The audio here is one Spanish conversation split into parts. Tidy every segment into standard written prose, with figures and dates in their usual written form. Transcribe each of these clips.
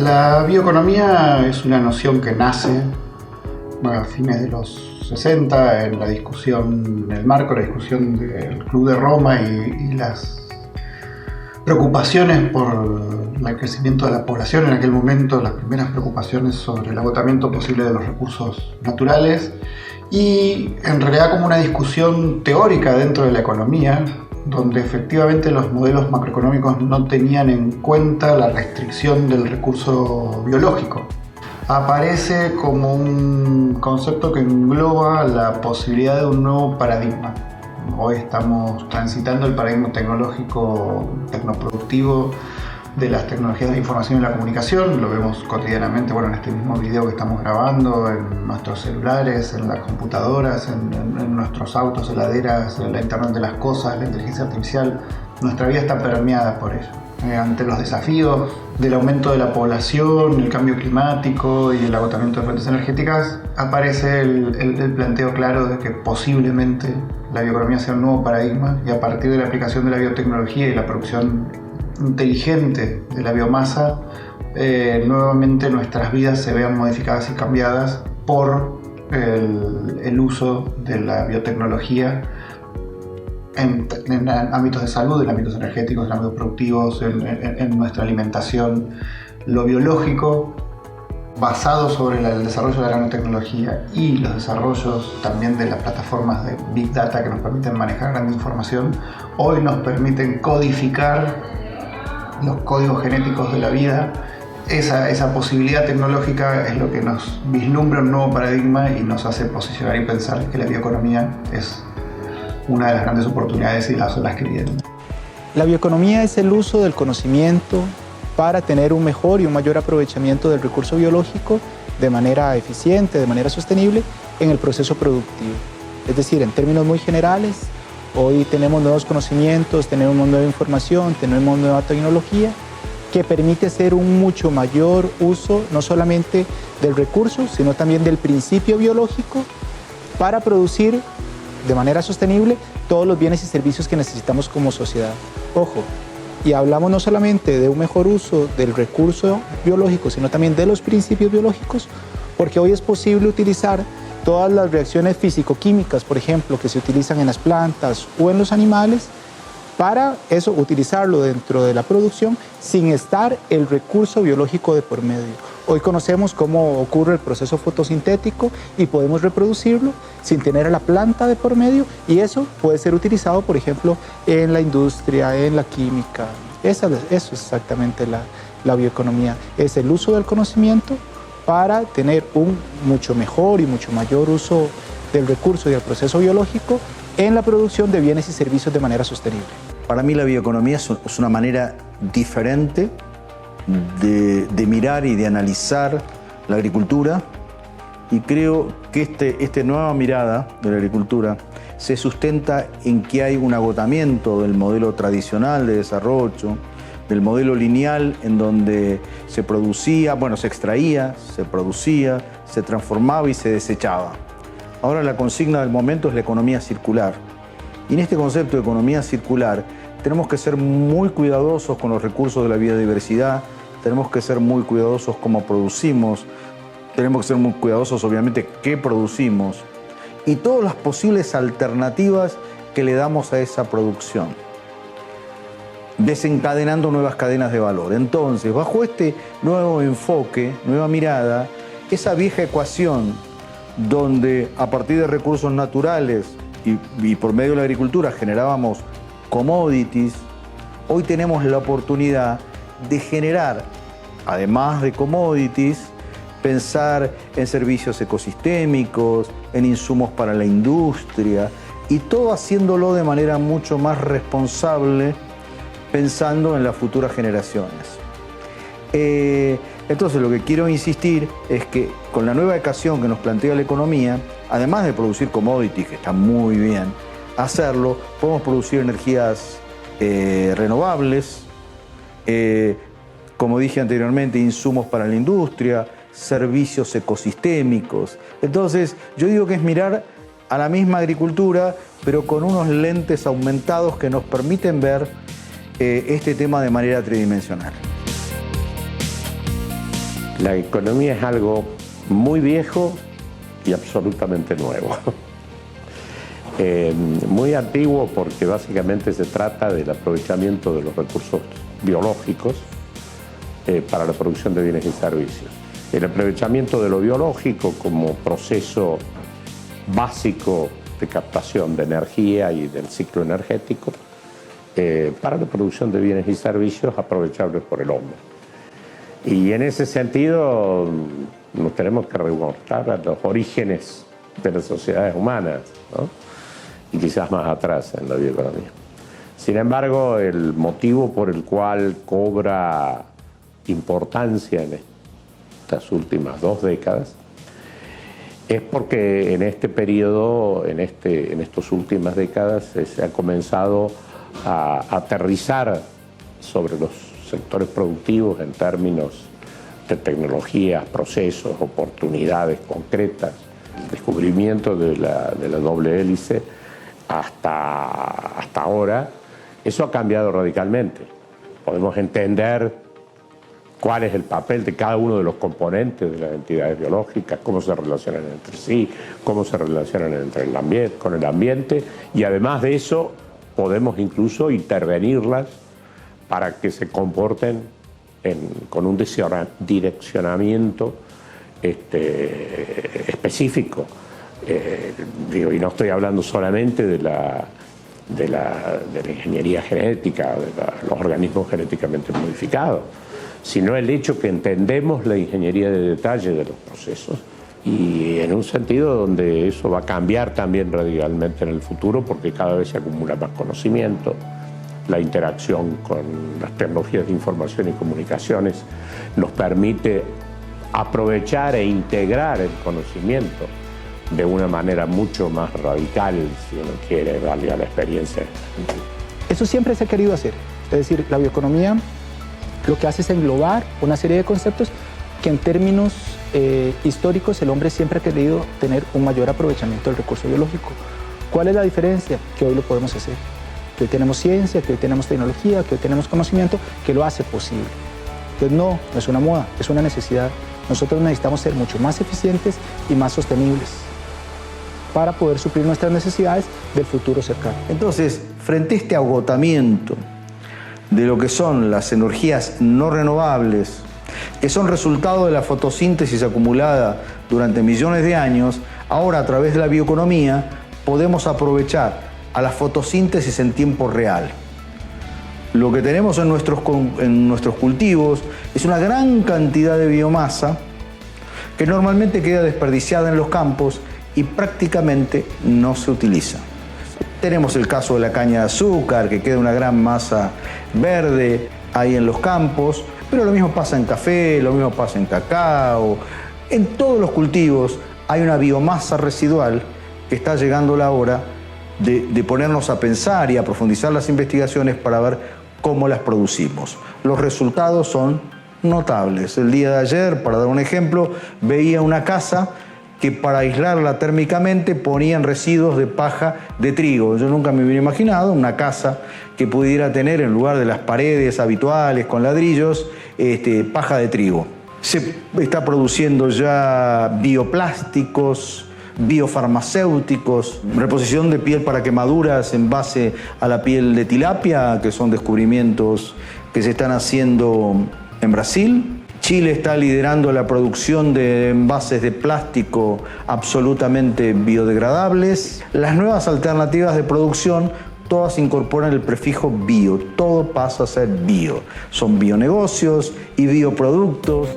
La bioeconomía es una noción que nace a fines de los 60 en la discusión, en el marco de la discusión del Club de Roma y las preocupaciones por el crecimiento de la población en aquel momento, las primeras preocupaciones sobre el agotamiento posible de los recursos naturales y en realidad como una discusión teórica dentro de la economía, donde efectivamente los modelos macroeconómicos no tenían en cuenta la restricción del recurso biológico. Aparece como un concepto que engloba la posibilidad de un nuevo paradigma. Hoy estamos transitando el paradigma tecnológico, tecnoproductivo de las tecnologías de la información y la comunicación. Lo vemos cotidianamente, en este mismo video que estamos grabando, en nuestros celulares, en las computadoras, en nuestros autos, heladeras, en la Internet de las cosas, la inteligencia artificial. Nuestra vida está permeada por ello. Ante los desafíos del aumento de la población, el cambio climático y el agotamiento de fuentes energéticas, aparece el planteo claro de que posiblemente la bioeconomía sea un nuevo paradigma y a partir de la aplicación de la biotecnología y la producción inteligente de la biomasa, nuevamente nuestras vidas se vean modificadas y cambiadas por el uso de la biotecnología en ámbitos de salud, en ámbitos energéticos, en ámbitos productivos, en nuestra alimentación. Lo biológico, basado sobre el desarrollo de la nanotecnología y los desarrollos también de las plataformas de Big Data que nos permiten manejar gran información, hoy nos permiten codificar los códigos genéticos de la vida. Esa posibilidad tecnológica es lo que nos vislumbra un nuevo paradigma y nos hace posicionar y pensar que la bioeconomía es una de las grandes oportunidades y las olas que vienen. La bioeconomía es el uso del conocimiento para tener un mejor y un mayor aprovechamiento del recurso biológico de manera eficiente, de manera sostenible en el proceso productivo. Es decir, en términos muy generales, hoy tenemos nuevos conocimientos, tenemos nueva información, tenemos nueva tecnología que permite hacer un mucho mayor uso no solamente del recurso, sino también del principio biológico para producir de manera sostenible todos los bienes y servicios que necesitamos como sociedad. Ojo, y hablamos no solamente de un mejor uso del recurso biológico, sino también de los principios biológicos, porque hoy es posible utilizar todas las reacciones físico-químicas, por ejemplo, que se utilizan en las plantas o en los animales, para eso utilizarlo dentro de la producción sin estar el recurso biológico de por medio. Hoy conocemos cómo ocurre el proceso fotosintético y podemos reproducirlo sin tener a la planta de por medio, y eso puede ser utilizado, por ejemplo, en la industria, en la química. Eso es exactamente la bioeconomía, es el uso del conocimiento para tener un mucho mejor y mucho mayor uso del recurso y del proceso biológico en la producción de bienes y servicios de manera sostenible. Para mí la bioeconomía es una manera diferente de mirar y de analizar la agricultura, y creo que esta nueva mirada de la agricultura se sustenta en que hay un agotamiento del modelo tradicional de desarrollo, del modelo lineal en donde se producía, se extraía, se producía, se transformaba y se desechaba. Ahora la consigna del momento es la economía circular. Y en este concepto de economía circular tenemos que ser muy cuidadosos con los recursos de la biodiversidad, tenemos que ser muy cuidadosos cómo producimos, tenemos que ser muy cuidadosos obviamente qué producimos y todas las posibles alternativas que le damos a esa producción, desencadenando nuevas cadenas de valor. Entonces, bajo este nuevo enfoque, nueva mirada, esa vieja ecuación donde a partir de recursos naturales y por medio de la agricultura generábamos commodities, hoy tenemos la oportunidad de generar, además de commodities, pensar en servicios ecosistémicos, en insumos para la industria, y todo haciéndolo de manera mucho más responsable, pensando en las futuras generaciones. Entonces lo que quiero insistir es que con la nueva ecuación que nos plantea la economía, además de producir commodities, que está muy bien hacerlo, podemos producir energías renovables, como dije anteriormente, insumos para la industria, servicios ecosistémicos. Entonces yo digo que es mirar a la misma agricultura, pero con unos lentes aumentados que nos permiten ver este tema de manera tridimensional. La economía es algo muy viejo y absolutamente nuevo. Muy antiguo porque básicamente se trata del aprovechamiento de los recursos biológicos para la producción de bienes y servicios. El aprovechamiento de lo biológico como proceso básico de captación de energía y del ciclo energético para la producción de bienes y servicios aprovechables por el hombre. Y en ese sentido nos tenemos que remontar a los orígenes de las sociedades humanas, ¿no? Y quizás más atrás en la bioeconomía. Sin embargo, el motivo por el cual cobra importancia en estas últimas 2 décadas es porque en este periodo, en estas últimas décadas, se ha comenzado a aterrizar sobre los sectores productivos en términos de tecnologías, procesos, oportunidades concretas. El descubrimiento de la doble hélice hasta ahora, eso ha cambiado radicalmente. Podemos entender cuál es el papel de cada uno de los componentes de las entidades biológicas, cómo se relacionan entre sí, cómo se relacionan con el ambiente, y además de eso podemos incluso intervenirlas para que se comporten con un direccionamiento específico. Y no estoy hablando solamente de la ingeniería genética, de los organismos genéticamente modificados, sino el hecho que entendemos la ingeniería de detalle de los procesos, y en un sentido donde eso va a cambiar también radicalmente en el futuro, porque cada vez se acumula más conocimiento. La interacción con las tecnologías de información y comunicaciones nos permite aprovechar e integrar el conocimiento de una manera mucho más radical, si uno quiere, valga la experiencia. Eso siempre se ha querido hacer. Es decir, la bioeconomía lo que hace es englobar una serie de conceptos que en términos históricos el hombre siempre ha querido tener un mayor aprovechamiento del recurso biológico. ¿Cuál es la diferencia? Que hoy lo podemos hacer. Que hoy tenemos ciencia, que hoy tenemos tecnología, que hoy tenemos conocimiento que lo hace posible. Entonces no es una moda, es una necesidad. Nosotros necesitamos ser mucho más eficientes y más sostenibles para poder suplir nuestras necesidades del futuro cercano. Entonces, frente a este agotamiento de lo que son las energías no renovables, que son resultado de la fotosíntesis acumulada durante millones de años, ahora a través de la bioeconomía podemos aprovechar a la fotosíntesis en tiempo real. Lo que tenemos en nuestros cultivos es una gran cantidad de biomasa que normalmente queda desperdiciada en los campos y prácticamente no se utiliza. Tenemos el caso de la caña de azúcar, que queda una gran masa verde ahí en los campos, pero lo mismo pasa en café, lo mismo pasa en cacao. En todos los cultivos hay una biomasa residual que está llegando la hora de ponernos a pensar y a profundizar las investigaciones para ver cómo las producimos. Los resultados son notables. El día de ayer, para dar un ejemplo, veía una casa que para aislarla térmicamente ponían residuos de paja de trigo. Yo nunca me hubiera imaginado una casa que pudiera tener, en lugar de las paredes habituales con ladrillos, paja de trigo. Se está produciendo ya bioplásticos, biofarmacéuticos, reposición de piel para quemaduras en base a la piel de tilapia, que son descubrimientos que se están haciendo en Brasil. Chile está liderando la producción de envases de plástico absolutamente biodegradables. Las nuevas alternativas de producción todas incorporan el prefijo bio, todo pasa a ser bio. Son bionegocios y bioproductos.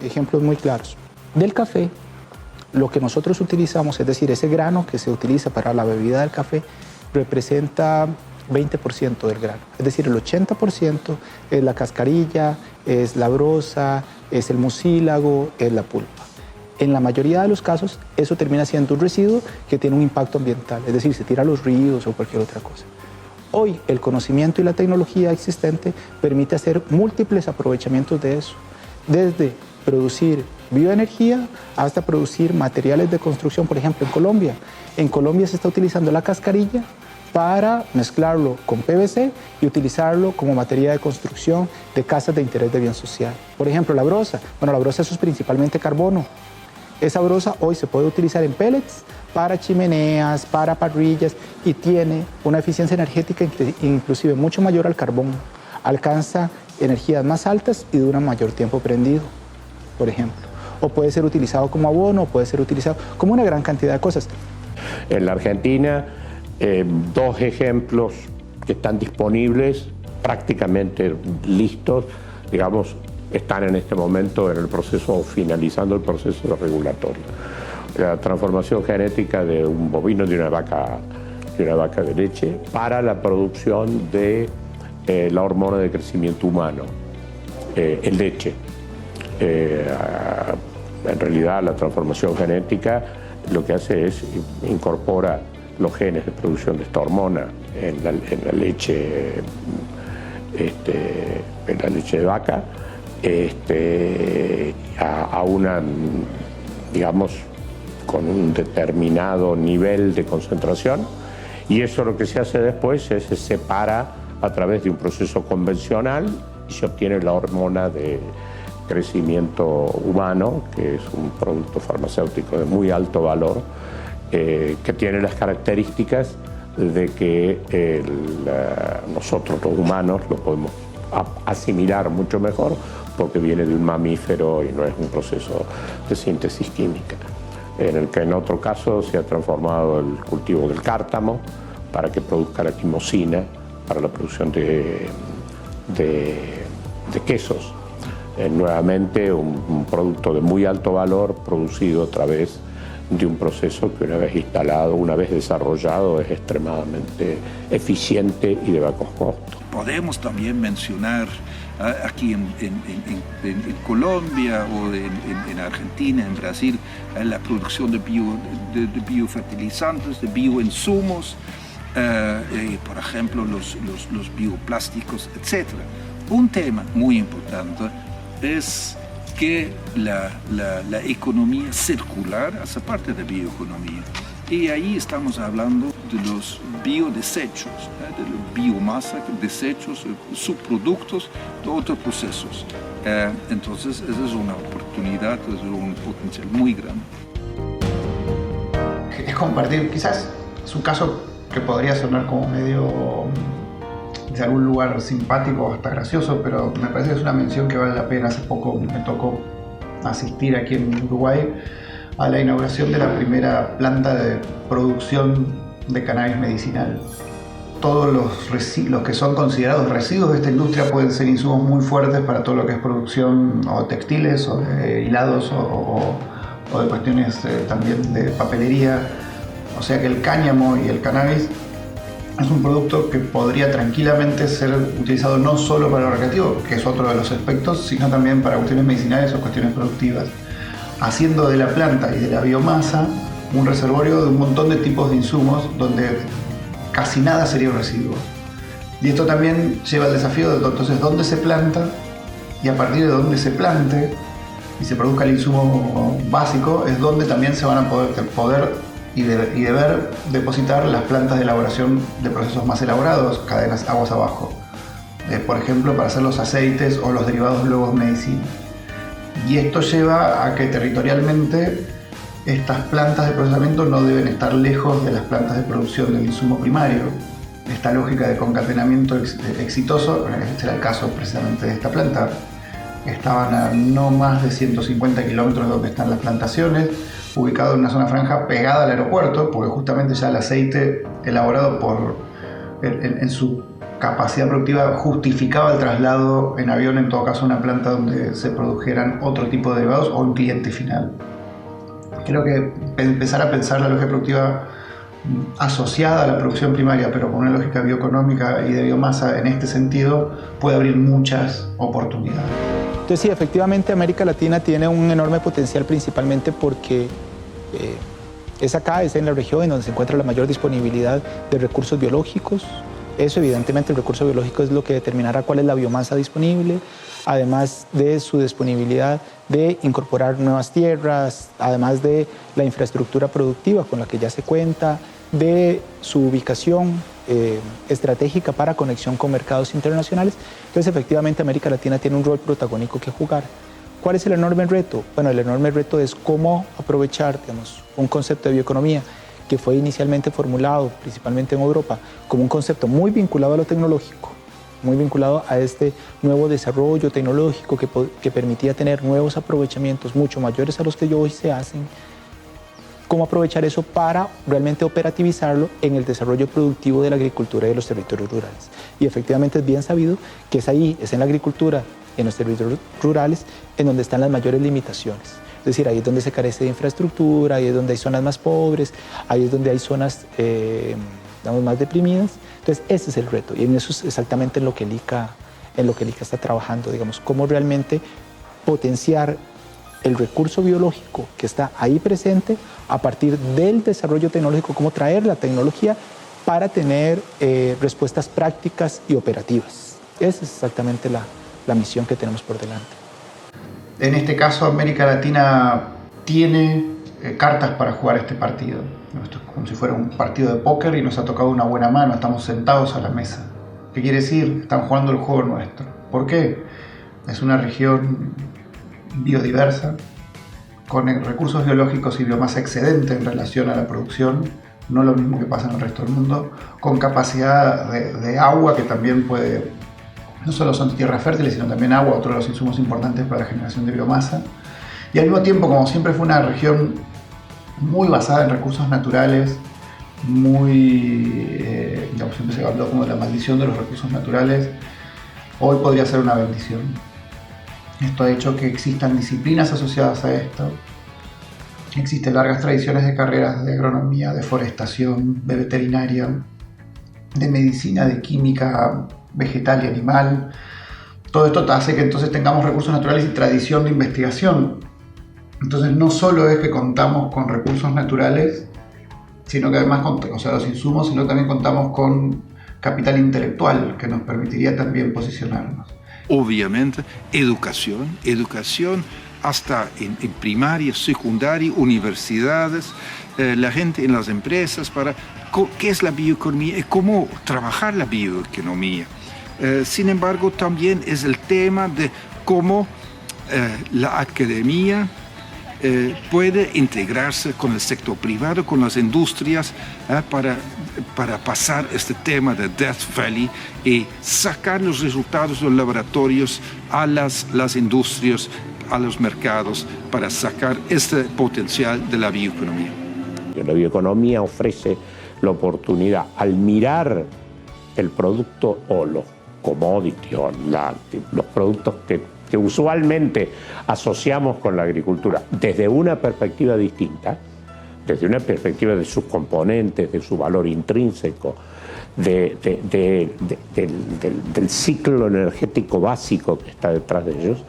Ejemplos muy claros. Del café, lo que nosotros utilizamos, es decir, ese grano que se utiliza para la bebida del café, representa 20% del grano. Es decir, el 80% es la cascarilla, es la brosa, es el mucílago, es la pulpa. En la mayoría de los casos, eso termina siendo un residuo que tiene un impacto ambiental, es decir, se tira a los ríos o cualquier otra cosa. Hoy, el conocimiento y la tecnología existente permite hacer múltiples aprovechamientos de eso, desde producir bioenergía hasta producir materiales de construcción. Por ejemplo, en Colombia se está utilizando la cascarilla para mezclarlo con PVC y utilizarlo como materia de construcción de casas de interés de bien social. Por ejemplo, la brosa. Bueno, la brosa eso es principalmente carbono. Esa brosa hoy se puede utilizar en pellets para chimeneas, para parrillas y tiene una eficiencia energética inclusive mucho mayor al carbón. Alcanza energías más altas y dura mayor tiempo prendido, por ejemplo. O puede ser utilizado como abono, o puede ser utilizado como una gran cantidad de cosas. En la Argentina, dos ejemplos que están disponibles, prácticamente listos, digamos, están en este momento en el proceso, finalizando el proceso regulatorio. La transformación genética de un bovino, de una vaca de leche, para la producción de la hormona de crecimiento humano, en leche. En realidad, la transformación genética lo que hace es incorpora los genes de producción de esta hormona en la leche de vaca, a una, digamos, con un determinado nivel de concentración, y eso lo que se hace después es se separa a través de un proceso convencional y se obtiene la hormona de crecimiento humano, que es un producto farmacéutico de muy alto valor, que tiene las características de que nosotros los humanos lo podemos asimilar mucho mejor porque viene de un mamífero y no es un proceso de síntesis química. En el que en otro caso se ha transformado el cultivo del cártamo para que produzca la quimosina para la producción de quesos. Nuevamente un producto de muy alto valor producido a través de un proceso que una vez instalado, una vez desarrollado, es extremadamente eficiente y de bajos costos. Podemos también mencionar aquí en Colombia o en Argentina, en Brasil, la producción de biofertilizantes, de bioinsumos, por ejemplo, los bioplásticos, etc. Un tema muy importante es que la economía circular hace parte de bioeconomía. Y ahí estamos hablando de los biodesechos, de la biomasa, desechos, subproductos de otros procesos. Entonces, esa es una oportunidad, es un potencial muy grande. Es compartir, quizás es un caso que podría sonar como medio de algún lugar simpático o hasta gracioso, pero me parece que es una mención que vale la pena. Hace poco me tocó asistir aquí en Uruguay a la inauguración de la primera planta de producción de cannabis medicinal. Todos los que son considerados residuos de esta industria pueden ser insumos muy fuertes para todo lo que es producción o textiles o de hilados o de cuestiones también de papelería. O sea que el cáñamo y el cannabis es un producto que podría tranquilamente ser utilizado no solo para lo recreativo, que es otro de los aspectos, sino también para cuestiones medicinales o cuestiones productivas, haciendo de la planta y de la biomasa un reservorio de un montón de tipos de insumos donde casi nada sería un residuo. Y esto también lleva al desafío de entonces dónde se planta, y a partir de dónde se plante y se produzca el insumo básico es donde también se van a poder y deber depositar las plantas de elaboración de procesos más elaborados, cadenas aguas abajo, por ejemplo para hacer los aceites o los derivados luego en medicina. Y esto lleva a que territorialmente estas plantas de procesamiento no deben estar lejos de las plantas de producción del insumo primario. Esta lógica de concatenamiento exitoso, este era el caso precisamente de esta planta, estaban a no más de 150 kilómetros de donde están las plantaciones, ubicado en una zona franja pegada al aeropuerto, porque justamente ya el aceite elaborado en su capacidad productiva justificaba el traslado en avión, en todo caso a una planta donde se produjeran otro tipo de derivados o un cliente final. Creo que empezar a pensar la lógica productiva asociada a la producción primaria, pero con una lógica bioeconómica y de biomasa en este sentido, puede abrir muchas oportunidades. Entonces sí, efectivamente América Latina tiene un enorme potencial, principalmente porque es acá, es en la región en donde se encuentra la mayor disponibilidad de recursos biológicos. Eso evidentemente el recurso biológico es lo que determinará cuál es la biomasa disponible, además de su disponibilidad de incorporar nuevas tierras, además de la infraestructura productiva con la que ya se cuenta, de su ubicación estratégica para conexión con mercados internacionales. Entonces, efectivamente, América Latina tiene un rol protagónico que jugar. ¿Cuál es el enorme reto? Bueno, el enorme reto es cómo aprovechar, digamos, un concepto de bioeconomía que fue inicialmente formulado, principalmente en Europa, como un concepto muy vinculado a lo tecnológico, muy vinculado a este nuevo desarrollo tecnológico que permitía tener nuevos aprovechamientos mucho mayores a los que hoy se hacen. Cómo aprovechar eso para realmente operativizarlo en el desarrollo productivo de la agricultura y de los territorios rurales. Y efectivamente es bien sabido que es ahí, es en la agricultura, en los territorios rurales, en donde están las mayores limitaciones. Es decir, ahí es donde se carece de infraestructura, ahí es donde hay zonas más pobres, ahí es donde hay zonas digamos, más deprimidas. Entonces, ese es el reto y en eso es exactamente en lo que el ICA está trabajando, digamos, cómo realmente potenciar el recurso biológico que está ahí presente a partir del desarrollo tecnológico, cómo traer la tecnología para tener respuestas prácticas y operativas. Esa es exactamente la misión que tenemos por delante. En este caso, América Latina tiene cartas para jugar este partido. Esto es como si fuera un partido de póker y nos ha tocado una buena mano, estamos sentados a la mesa. ¿Qué quiere decir? Están jugando el juego nuestro. ¿Por qué? Es una región biodiversa, con recursos biológicos y biomasa excedente en relación a la producción, no lo mismo que pasa en el resto del mundo, con capacidad de agua que también puede, no solo son tierras fértiles, sino también agua, otro de los insumos importantes para la generación de biomasa. Y al mismo tiempo, como siempre fue una región muy basada en recursos naturales, digamos, siempre se habló como de la maldición de los recursos naturales, hoy podría ser una bendición. Esto ha hecho que existan disciplinas asociadas a esto. Existen largas tradiciones de carreras de agronomía, de forestación, de veterinaria, de medicina, de química vegetal y animal. Todo esto hace que entonces tengamos recursos naturales y tradición de investigación. Entonces no solo es que contamos con recursos naturales, sino que además, o sea, los insumos, sino también contamos con capital intelectual que nos permitiría también posicionarnos. Obviamente, educación hasta en primaria, secundaria, universidades, la gente en las empresas para qué es la bioeconomía y cómo trabajar la bioeconomía. Sin embargo, también es el tema de cómo la academia puede integrarse con el sector privado, con las industrias, para pasar este tema de Death Valley y sacar los resultados de los laboratorios a las industrias, a los mercados, para sacar este potencial de la bioeconomía. La bioeconomía ofrece la oportunidad, al mirar el producto o los commodities o los productos que usualmente asociamos con la agricultura desde una perspectiva distinta, desde una perspectiva de sus componentes, de su valor intrínseco, del ciclo energético básico que está detrás de ellos,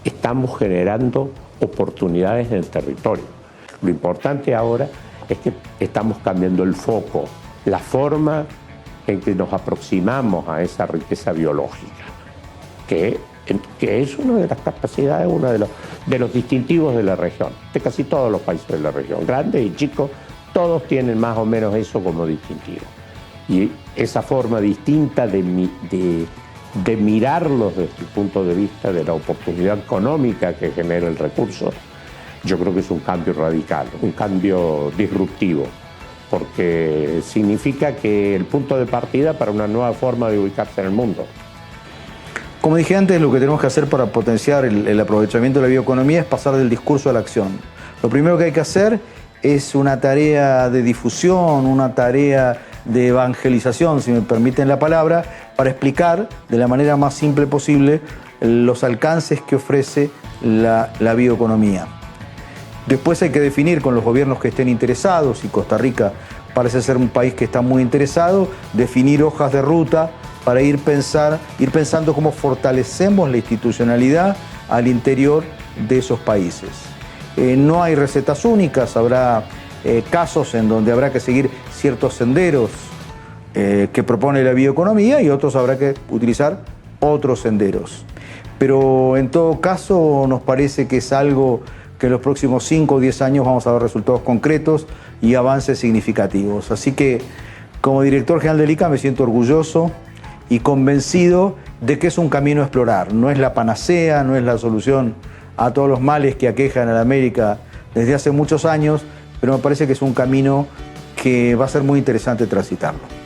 estamos generando oportunidades en el territorio. Lo importante ahora es que estamos cambiando el foco, la forma en que nos aproximamos a esa riqueza biológica, que es una de las capacidades, uno de los distintivos de la región, de casi todos los países de la región, grandes y chicos, todos tienen más o menos eso como distintivo. Y esa forma distinta de mirarlos desde el punto de vista de la oportunidad económica que genera el recurso, yo creo que es un cambio radical, un cambio disruptivo, porque significa que el punto de partida para una nueva forma de ubicarse en el mundo. Como dije antes, lo que tenemos que hacer para potenciar el aprovechamiento de la bioeconomía es pasar del discurso a la acción. Lo primero que hay que hacer es una tarea de difusión, una tarea de evangelización, si me permiten la palabra, para explicar de la manera más simple posible los alcances que ofrece la bioeconomía. Después hay que definir con los gobiernos que estén interesados, y Costa Rica parece ser un país que está muy interesado, definir hojas de ruta para ir pensando cómo fortalecemos la institucionalidad al interior de esos países. No hay recetas únicas, habrá casos en donde habrá que seguir ciertos senderos que propone la bioeconomía y otros habrá que utilizar otros senderos. Pero en todo caso nos parece que es algo que en los próximos 5 o 10 años vamos a ver resultados concretos y avances significativos. Así que Como director general del ICA me siento orgulloso y convencido de que es un camino a explorar. No es la panacea, no es la solución a todos los males que aquejan a la América desde hace muchos años, pero me parece que es un camino que va a ser muy interesante transitarlo.